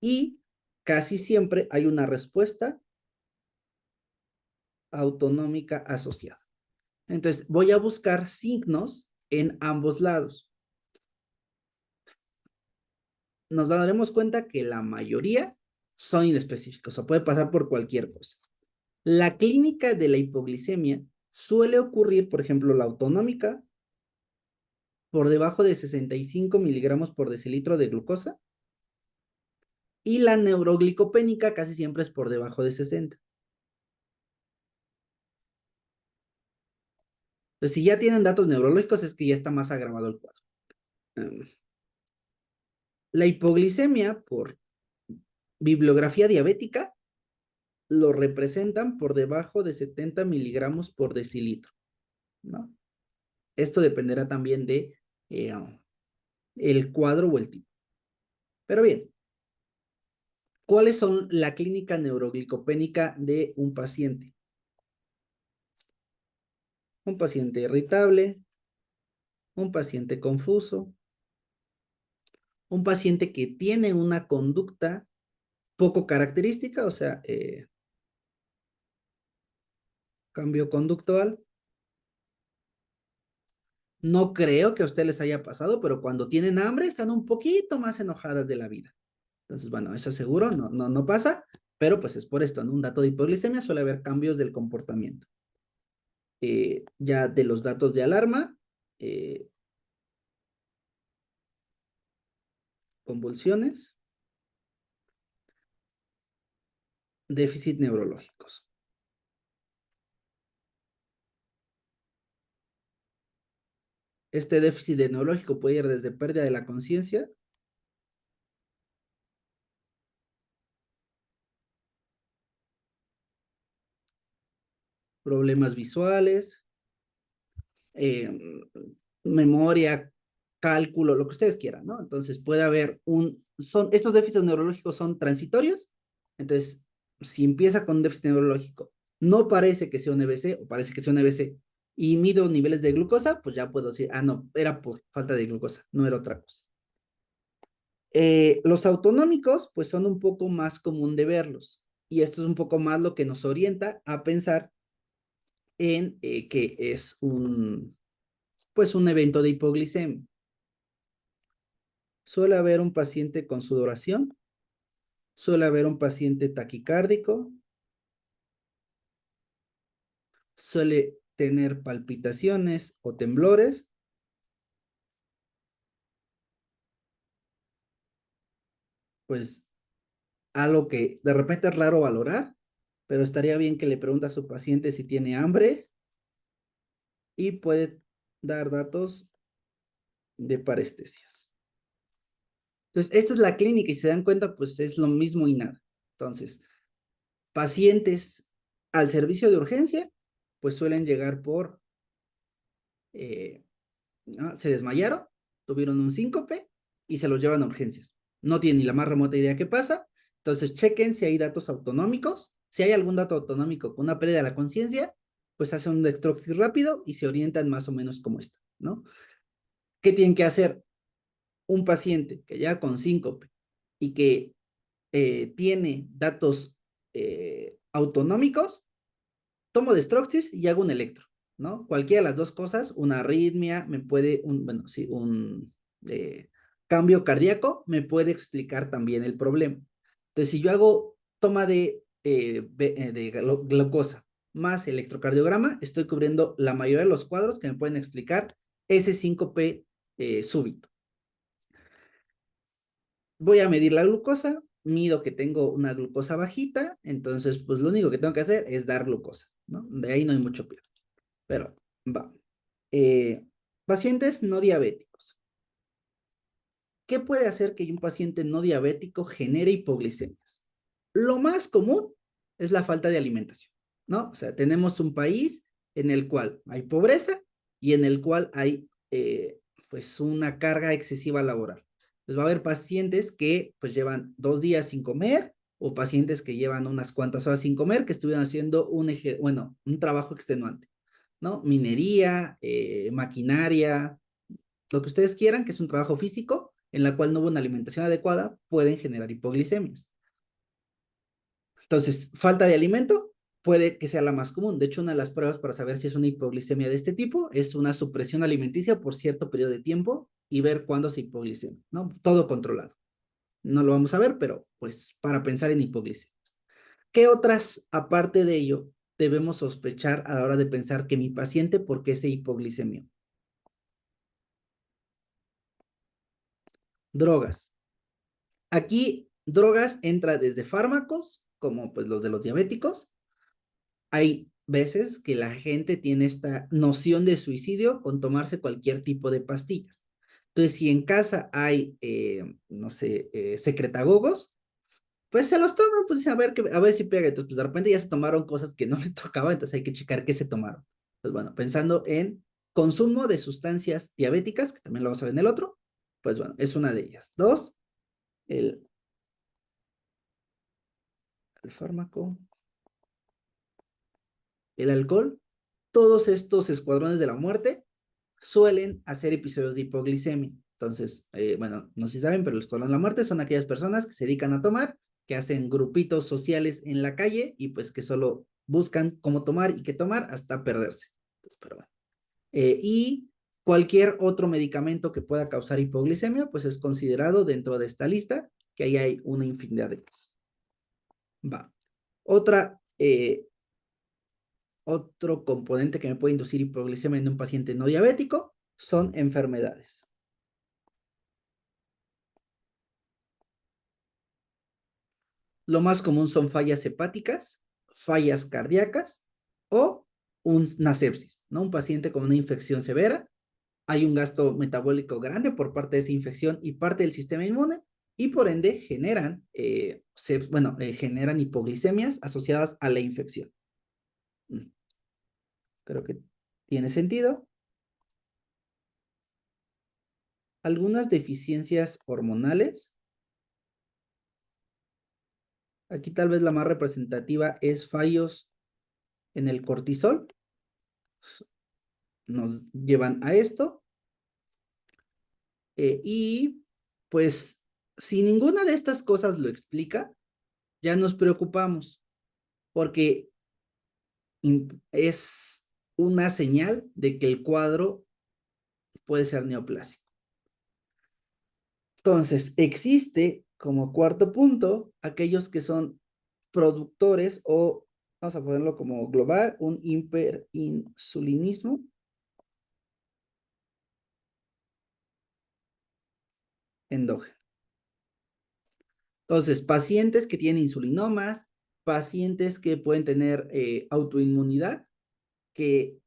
Y casi siempre hay una respuesta autonómica asociada. Entonces voy a buscar signos en ambos lados. Nos daremos cuenta que la mayoría son inespecíficos, o puede pasar por cualquier cosa. La clínica de la hipoglicemia suele ocurrir, por ejemplo, la autonómica, por debajo de 65 miligramos por decilitro de glucosa, y la neuroglicopénica casi siempre es por debajo de 60. Entonces, si ya tienen datos neurológicos, es que ya está más agravado el cuadro. La hipoglicemia por bibliografía diabética lo representan por debajo de 70 miligramos por decilitro, ¿no? Esto dependerá también de el cuadro o el tipo. Pero bien, ¿cuáles son la clínica neuroglicopénica de un paciente? Un paciente irritable, un paciente confuso, un paciente que tiene una conducta poco característica, o sea, cambio conductual, No creo que a ustedes les haya pasado, pero cuando tienen hambre están un poquito más enojadas de la vida. Entonces, bueno, eso seguro no pasa, pero pues es por esto, en un dato de hipoglicemia suele haber cambios del comportamiento. Ya de los datos de alarma, eh, convulsiones, déficit neurológicos. Este déficit neurológico puede ir desde pérdida de la conciencia, problemas visuales, eh, memoria, cálculo, lo que ustedes quieran, ¿no? Entonces puede haber estos déficits neurológicos son transitorios, entonces si empieza con un déficit neurológico, no parece que sea un EBC o parece que sea un EBC y mido niveles de glucosa, pues ya puedo decir, ah, no, era por falta de glucosa, no era otra cosa. Los autonómicos, pues son un poco más común de verlos y esto es un poco más lo que nos orienta a pensar en que es pues un evento de hipoglicemia. Suele haber un paciente con sudoración, suele haber un paciente taquicárdico, suele tener palpitaciones o temblores, pues algo que de repente es raro valorar, pero estaría bien que le pregunte a su paciente si tiene hambre y puede dar datos de parestesias. Entonces, esta es la clínica y si se dan cuenta, pues es lo mismo y nada. Entonces, pacientes al servicio de urgencia, pues suelen llegar por, ¿no? Se desmayaron, tuvieron un síncope y se los llevan a urgencias. No tienen ni la más remota idea qué pasa, entonces chequen si hay datos autonómicos. Si hay algún dato autonómico con una pérdida de la conciencia, pues hacen un dextroxis rápido y se orientan más o menos como está, ¿no? ¿Qué tienen que hacer? Un paciente que llega con síncope y que tiene datos autonómicos, tomo dextroxis y hago un electro, ¿no? Cualquiera de las dos cosas, una arritmia, bueno, sí, un cambio cardíaco me puede explicar también el problema. Entonces, si yo hago toma de glucosa más electrocardiograma, estoy cubriendo la mayoría de los cuadros que me pueden explicar ese síncope súbito. Voy a medir la glucosa, mido que tengo una glucosa bajita, entonces pues lo único que tengo que hacer es dar glucosa, ¿no? De ahí no hay mucho peor, pero va. Eh, Pacientes no diabéticos. ¿Qué puede hacer que un paciente no diabético genere hipoglicemias? Lo más común es la falta de alimentación, ¿no? O sea, tenemos un país en el cual hay pobreza y en el cual hay pues una carga excesiva laboral. Pues va a haber pacientes que pues llevan 2 días sin comer o pacientes que llevan unas cuantas horas sin comer que estuvieron haciendo un trabajo extenuante, ¿no? Minería, maquinaria, lo que ustedes quieran, que es un trabajo físico en la cual no hubo una alimentación adecuada, pueden generar hipoglicemias. Entonces, falta de alimento puede que sea la más común. De hecho, una de las pruebas para saber si es una hipoglicemia de este tipo es una supresión alimenticia por cierto periodo de tiempo y ver cuándo se hipoglicemia, ¿no? Todo controlado. No lo vamos a ver, pero pues para pensar en hipoglicemia. ¿Qué otras, aparte de ello, debemos sospechar a la hora de pensar que mi paciente, por qué se hipoglicemió? Drogas. Aquí drogas entra desde fármacos, como pues los de los diabéticos. Hay veces que la gente tiene esta noción de suicidio con tomarse cualquier tipo de pastillas. Entonces, si en casa hay, no sé, secretagogos, pues se los toman, pues a ver si pega. Entonces, pues de repente ya se tomaron cosas que no les tocaba, entonces hay que checar qué se tomaron. Pues bueno, pensando en consumo de sustancias diabéticas, que también lo vamos a ver en el otro, pues bueno, es una de ellas. Dos, el, el fármaco, el alcohol, todos estos escuadrones de la muerte suelen hacer episodios de hipoglicemia. Entonces, bueno, no sé si saben, pero los escuadrones de la muerte son aquellas personas que se dedican a tomar, que hacen grupitos sociales en la calle y pues que solo buscan cómo tomar y qué tomar hasta perderse. Entonces, pero bueno. Y Cualquier otro medicamento que pueda causar hipoglicemia, pues es considerado dentro de esta lista, que ahí hay una infinidad de cosas. Va. Otro componente que me puede inducir hipoglicemia en un paciente no diabético son enfermedades. Lo más común son fallas hepáticas, fallas cardíacas o una sepsis, ¿no? Un paciente con una infección severa, hay un gasto metabólico grande por parte de esa infección y parte del sistema inmune, y por ende generan hipoglicemias asociadas a la infección. Creo que tiene sentido. Algunas deficiencias hormonales. Aquí tal vez la más representativa es fallos en el cortisol. Nos llevan a esto. Y pues si ninguna de estas cosas lo explica, ya nos preocupamos porque es una señal de que el cuadro puede ser neoplásico. Entonces, existe como cuarto punto aquellos que son productores o, vamos a ponerlo como global, un hiperinsulinismo endógeno. Entonces, pacientes que tienen insulinomas, pacientes que pueden tener autoinmunidad, que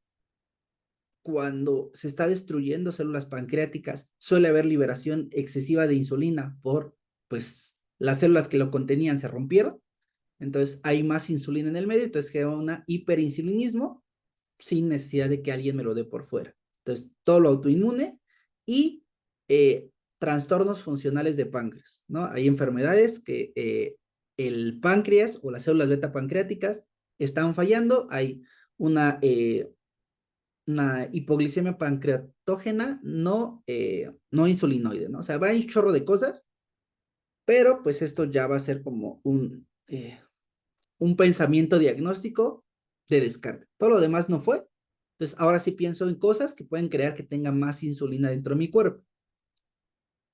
cuando se está destruyendo células pancreáticas suele haber liberación excesiva de insulina por, pues, las células que lo contenían se rompieron, entonces hay más insulina en el medio, entonces queda un hiperinsulinismo sin necesidad de que alguien me lo dé por fuera. Entonces, todo lo autoinmune y trastornos funcionales de páncreas, ¿no? Hay enfermedades que el páncreas o las células beta pancreáticas están fallando, hay una hipoglicemia pancreatógena no insulinoide, ¿no? O sea, va un chorro de cosas, pero pues esto ya va a ser como un pensamiento diagnóstico de descarte. Todo lo demás no fue. Entonces, ahora sí pienso en cosas que pueden crear que tenga más insulina dentro de mi cuerpo.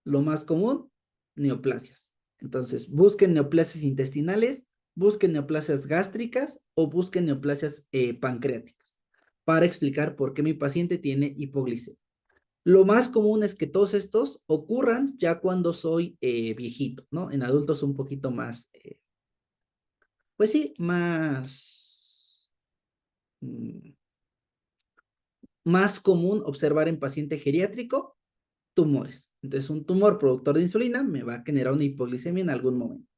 Lo más común, neoplasias. Entonces, busquen neoplasias intestinales, busquen neoplasias gástricas o busquen neoplasias pancreáticas para explicar por qué mi paciente tiene hipoglicemia. Lo más común es que todos estos ocurran ya cuando soy viejito, ¿no? En adultos un poquito más, pues sí, mm, más común observar en paciente geriátrico tumores. Entonces, un tumor productor de insulina me va a generar una hipoglicemia en algún momento.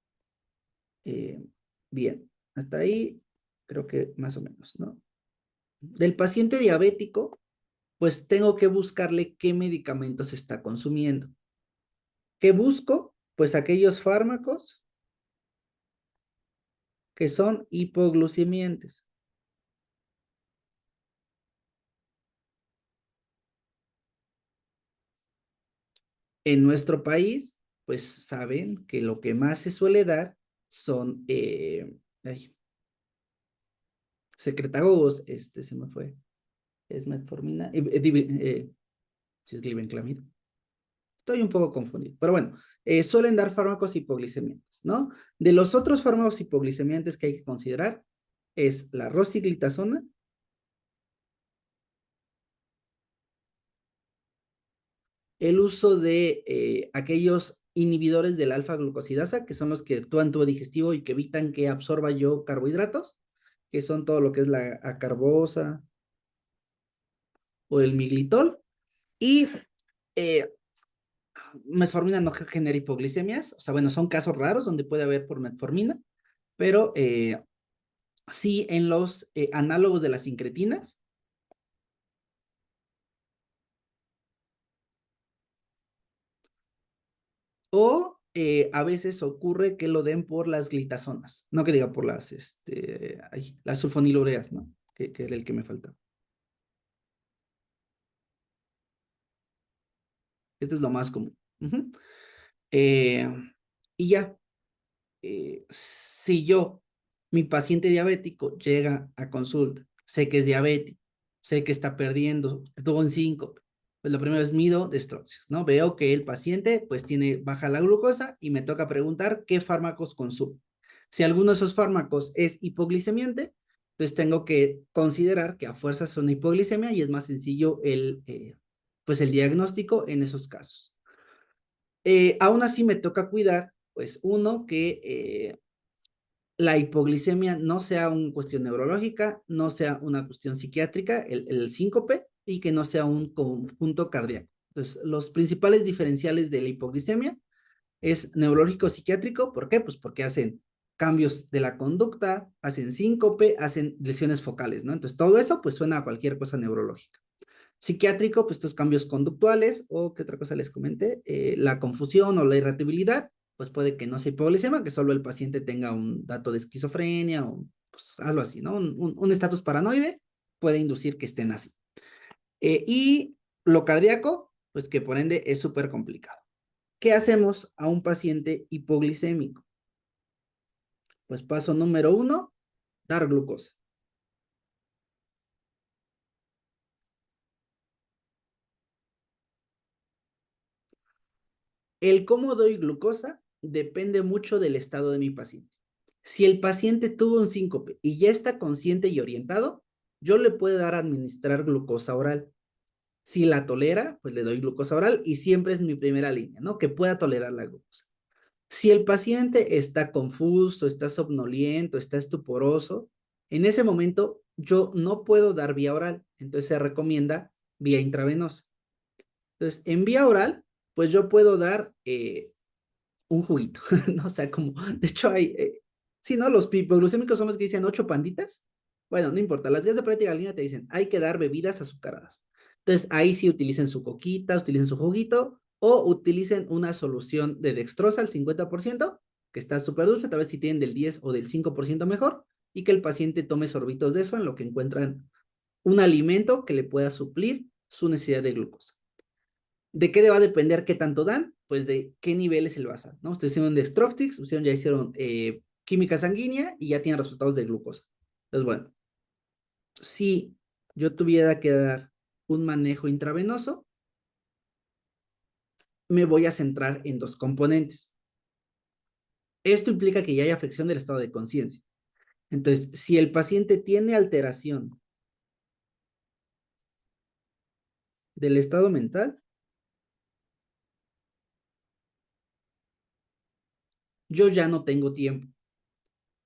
Bien, hasta ahí creo que más o menos, ¿no? Del paciente diabético, pues tengo que buscarle qué medicamentos está consumiendo. ¿Qué busco? Pues aquellos fármacos que son hipoglucemiantes. En nuestro país, pues saben que lo que más se suele dar son secretagogos, se me fue, es metformina, si es glibenclamida. Estoy un poco confundido, pero bueno, suelen dar fármacos hipoglicemiantes, ¿no? De los otros fármacos hipoglicemiantes que hay que considerar es la rosiglitazona, el uso de aquellos inhibidores del alfa-glucosidasa, que son los que actúan tubo digestivo y que evitan que absorba yo carbohidratos, que son todo lo que es la acarbosa o el miglitol, y eh, metformina no genera hipoglicemias, o sea, bueno, son casos raros donde puede haber por metformina, pero sí en los análogos de las incretinas, o a veces ocurre que lo den por las glitazonas, no que diga por las sulfonilureas, ¿no? Que era el que me falta. Este es lo más común. Uh-huh. eh, y ya, si mi paciente diabético llega a consulta, sé que es diabético, sé que está perdiendo, tuvo un síncope, Pues lo primero es mido destrócios, ¿no? Veo que el paciente pues tiene baja la glucosa y me toca preguntar qué fármacos consume. Si alguno de esos fármacos es hipoglicemiante, entonces tengo que considerar que a fuerzas es una hipoglicemia y es más sencillo pues el diagnóstico en esos casos. Aún así me toca cuidar, pues uno, que la hipoglicemia no sea una cuestión neurológica, no sea una cuestión psiquiátrica, el síncope, y que no sea un conjunto cardíaco. Entonces, los principales diferenciales de la hipoglicemia es neurológico psiquiátrico. ¿Por qué? Pues porque hacen cambios de la conducta, hacen síncope, hacen lesiones focales, ¿no? Entonces, todo eso pues suena a cualquier cosa neurológica. Psiquiátrico, pues estos cambios conductuales, o qué otra cosa les comenté, la confusión o la irritabilidad, pues puede que no sea hipoglicemia, que solo el paciente tenga un dato de esquizofrenia o pues algo así, ¿no? Un estatus paranoide puede inducir que estén así. Y lo cardíaco, pues que por ende es súper complicado. ¿Qué hacemos a un paciente hipoglicémico? Pues paso número 1, dar glucosa. El cómo doy glucosa depende mucho del estado de mi paciente. Si el paciente tuvo un síncope y ya está consciente y orientado, yo le puedo dar a administrar glucosa oral. Si la tolera, pues le doy glucosa oral y siempre es mi primera línea, ¿no? Que pueda tolerar la glucosa. Si el paciente está confuso, está somnoliento, está estuporoso, en ese momento yo no puedo dar vía oral, entonces se recomienda vía intravenosa. Entonces, en vía oral, pues yo puedo dar un juguito, ¿no? O sea, como, de hecho hay, sí, ¿no? Los hipoglucémicos son los que dicen 8 panditas. Bueno, no importa, las guías de práctica clínica te dicen, hay que dar bebidas azucaradas. Entonces, ahí sí utilicen su coquita, utilicen su juguito, o utilicen una solución de dextrosa al 50%, que está súper dulce, tal vez si tienen del 10 o del 5% mejor, y que el paciente tome sorbitos de eso en lo que encuentran un alimento que le pueda suplir su necesidad de glucosa. ¿De qué va a depender qué tanto dan? Pues de qué nivel es el basal, ¿no? Ustedes hicieron dextrostics, ustedes ya hicieron química sanguínea y ya tienen resultados de glucosa. Entonces, bueno, si yo tuviera que dar un manejo intravenoso, me voy a centrar en dos componentes. Esto implica que ya hay afección del estado de conciencia. Entonces, si el paciente tiene alteración del estado mental, yo ya no tengo tiempo.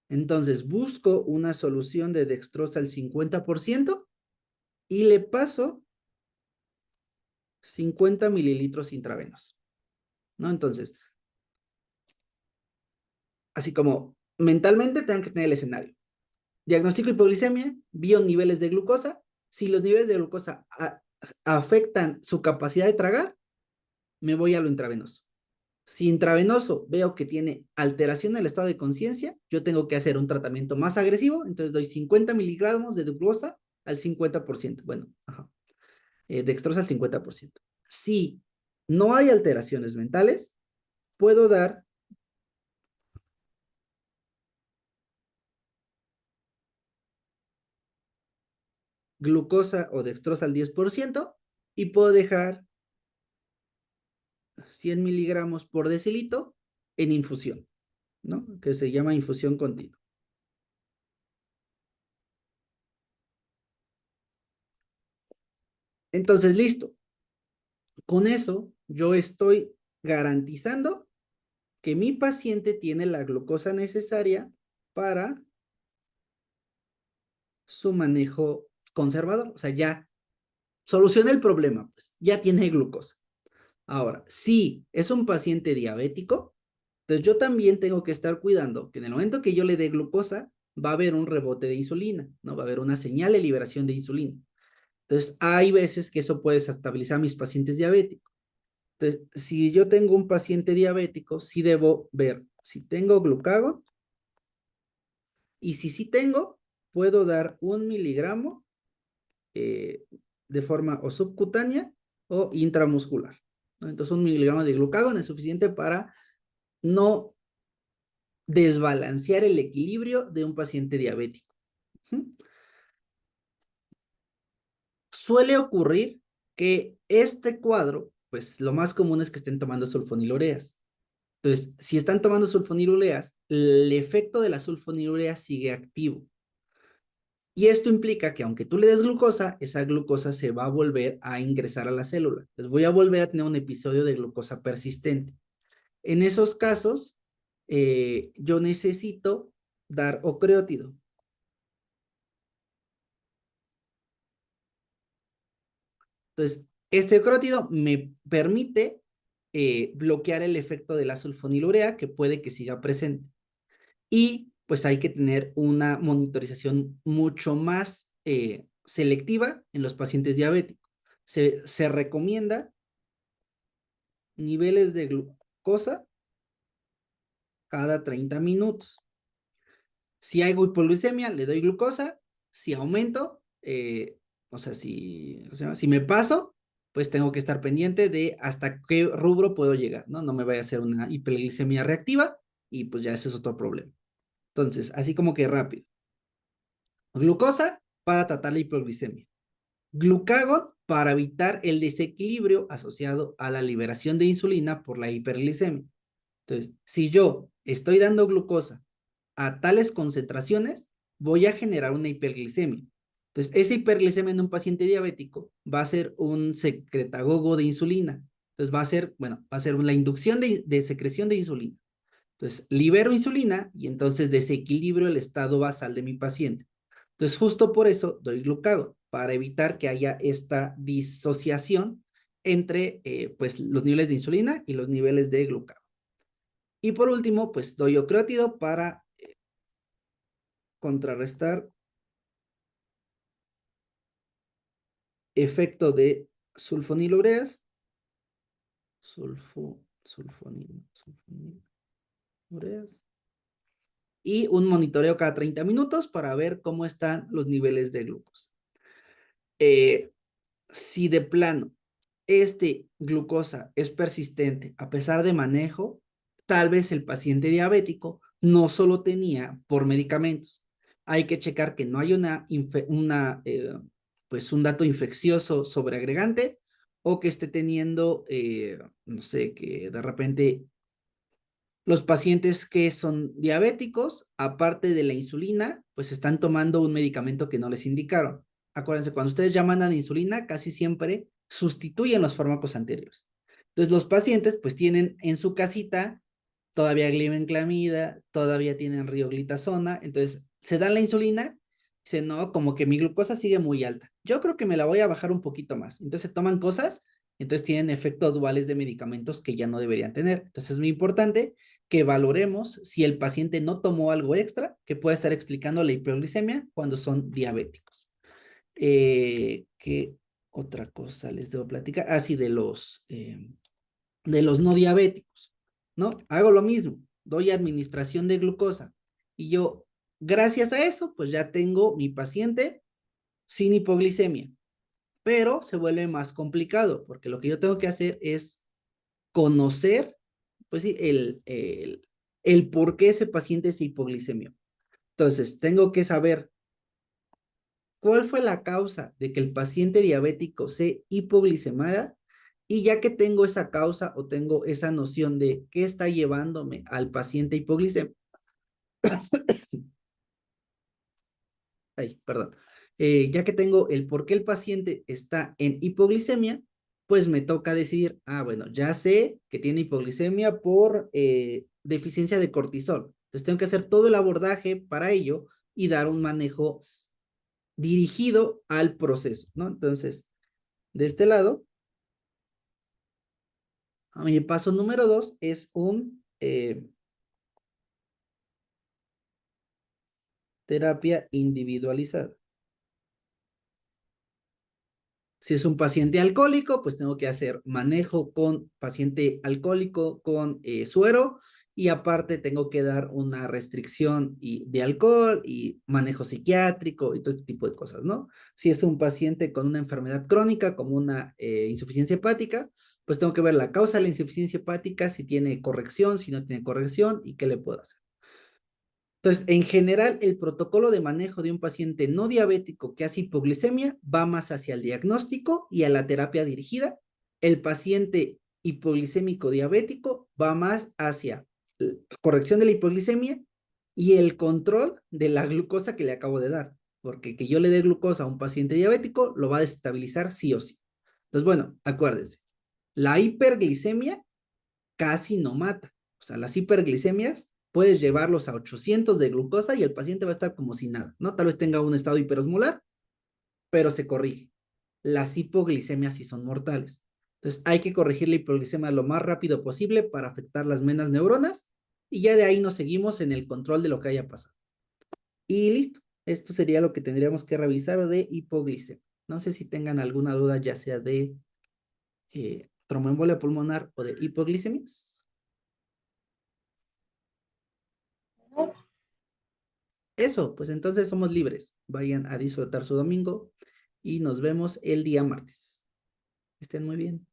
Entonces, busco una solución de dextrosa al 50% y le paso 50 mililitros intravenosos, ¿no? Entonces, así como mentalmente tengan que tener el escenario. Diagnóstico hipoglicemia, vio niveles de glucosa. Si los niveles de glucosa afectan su capacidad de tragar, me voy a lo intravenoso. Si intravenoso veo que tiene alteración en el estado de conciencia, yo tengo que hacer un tratamiento más agresivo, entonces doy 50 miligramos de glucosa al 50%. Bueno, dextrosa al 50%. Si no hay alteraciones mentales, puedo dar glucosa o dextrosa al 10% y puedo dejar 100 miligramos por decilitro en infusión, ¿no? Que se llama infusión continua. Entonces, listo. Con eso, yo estoy garantizando que mi paciente tiene la glucosa necesaria para su manejo conservador. O sea, ya soluciona el problema, pues ya tiene glucosa. Ahora, si es un paciente diabético, entonces yo también tengo que estar cuidando que en el momento que yo le dé glucosa, va a haber un rebote de insulina, ¿no? Va a haber una señal de liberación de insulina. Entonces, hay veces que eso puede desestabilizar a mis pacientes diabéticos. Entonces, si yo tengo un paciente diabético, sí debo ver si tengo glucagón y si sí tengo, puedo dar 1 miligramo eh, de forma o subcutánea o intramuscular, ¿no? Entonces, 1 miligramo de glucagón es suficiente para no desbalancear el equilibrio de un paciente diabético. Suele ocurrir que Este cuadro, pues lo más común es que estén tomando sulfonilureas. Entonces, si están tomando sulfonilureas, el efecto de la sulfonilurea sigue activo. Y esto implica que aunque tú le des glucosa, esa glucosa se va a volver a ingresar a la célula. Entonces voy a volver a tener un episodio de glucosa persistente. En esos casos, yo necesito dar ocreótido. Entonces, este ocreótido me permite bloquear el efecto de la sulfonilurea que puede que siga presente. Y pues hay que tener una monitorización mucho más selectiva en los pacientes diabéticos. Se recomienda niveles de glucosa cada 30 minutos. Si hay hipoglucemia, le doy glucosa. Si aumento, o sea, si me paso, pues tengo que estar pendiente de hasta qué rubro puedo llegar, ¿no? No me vaya a hacer una hiperglicemia reactiva y pues ya ese es otro problema. Entonces, así como que rápido. Glucosa para tratar la hipoglicemia. Glucagón para evitar el desequilibrio asociado a la liberación de insulina por la hiperglicemia. Entonces, si yo estoy dando glucosa a tales concentraciones, voy a generar una hiperglicemia. Entonces, esa hiperglicemia en un paciente diabético va a ser un secretagogo de insulina. Entonces, va a ser la inducción de secreción de insulina. Entonces, libero insulina y entonces desequilibro el estado basal de mi paciente. Entonces, justo por eso doy glucagón, para evitar que haya esta disociación entre pues, los niveles de insulina y los niveles de glucagón. Y por último, pues doy ocreótido para contrarrestar efecto de sulfonilureas, sulfonilureas, y un monitoreo cada 30 minutos para ver cómo están los niveles de glucosa. Si de plano glucosa es persistente a pesar de manejo, tal vez el paciente diabético no solo tenía por medicamentos. Hay que checar que no hay pues un dato infeccioso sobreagregante o que esté teniendo, no sé, que de repente los pacientes que son diabéticos, aparte de la insulina, pues están tomando un medicamento que no les indicaron. Acuérdense, cuando ustedes llaman a la insulina, casi siempre sustituyen los fármacos anteriores. Entonces, los pacientes pues tienen en su casita todavía glibenclamida, todavía tienen rioglitazona, entonces se dan la insulina, dicen, no, como que mi glucosa sigue muy alta. Yo creo que me la voy a bajar un poquito más. Entonces toman cosas, entonces tienen efectos duales de medicamentos que ya no deberían tener. Entonces es muy importante que valoremos si el paciente no tomó algo extra que pueda estar explicando la hipoglicemia cuando son diabéticos. ¿Qué otra cosa les debo platicar? Así de los no diabéticos, ¿no? Hago lo mismo, doy administración de glucosa y yo, gracias a eso, pues ya tengo mi paciente sin hipoglicemia, pero se vuelve más complicado porque lo que yo tengo que hacer es conocer, pues sí, el por qué ese paciente se hipoglicemió. Entonces, tengo que saber cuál fue la causa de que el paciente diabético se hipoglicemara y ya que tengo esa causa o tengo esa noción de qué está llevándome al paciente hipoglicémico, ay, perdón, ya que tengo el por qué el paciente está en hipoglicemia, pues me toca decidir, bueno, ya sé que tiene hipoglicemia por deficiencia de cortisol. Entonces tengo que hacer todo el abordaje para ello y dar un manejo dirigido al proceso, ¿no? Entonces, de este lado, mi paso número 2 es un terapia individualizada. Si es un paciente alcohólico, pues tengo que hacer manejo con paciente alcohólico con suero y aparte tengo que dar una restricción de alcohol y manejo psiquiátrico y todo este tipo de cosas, ¿no? Si es un paciente con una enfermedad crónica como una insuficiencia hepática, pues tengo que ver la causa de la insuficiencia hepática, si tiene corrección, si no tiene corrección y qué le puedo hacer. Entonces, en general, el protocolo de manejo de un paciente no diabético que hace hipoglicemia va más hacia el diagnóstico y a la terapia dirigida. El paciente hipoglicémico diabético va más hacia corrección de la hipoglicemia y el control de la glucosa que le acabo de dar, porque que yo le dé glucosa a un paciente diabético lo va a desestabilizar sí o sí. Entonces, bueno, acuérdense, la hiperglicemia casi no mata. O sea, las hiperglicemias puedes llevarlos a 800 de glucosa y el paciente va a estar como si nada, ¿no? Tal vez tenga un estado hiperosmolar, pero se corrige. Las hipoglicemias sí son mortales. Entonces, hay que corregir la hipoglicemia lo más rápido posible para afectar las menas neuronas y ya de ahí nos seguimos en el control de lo que haya pasado. Y listo. Esto sería lo que tendríamos que revisar de hipoglicemia. No sé si tengan alguna duda, ya sea de tromboembolia pulmonar o de hipoglicemias. Eso, pues entonces somos libres. Vayan a disfrutar su domingo y nos vemos el día martes. Estén muy bien.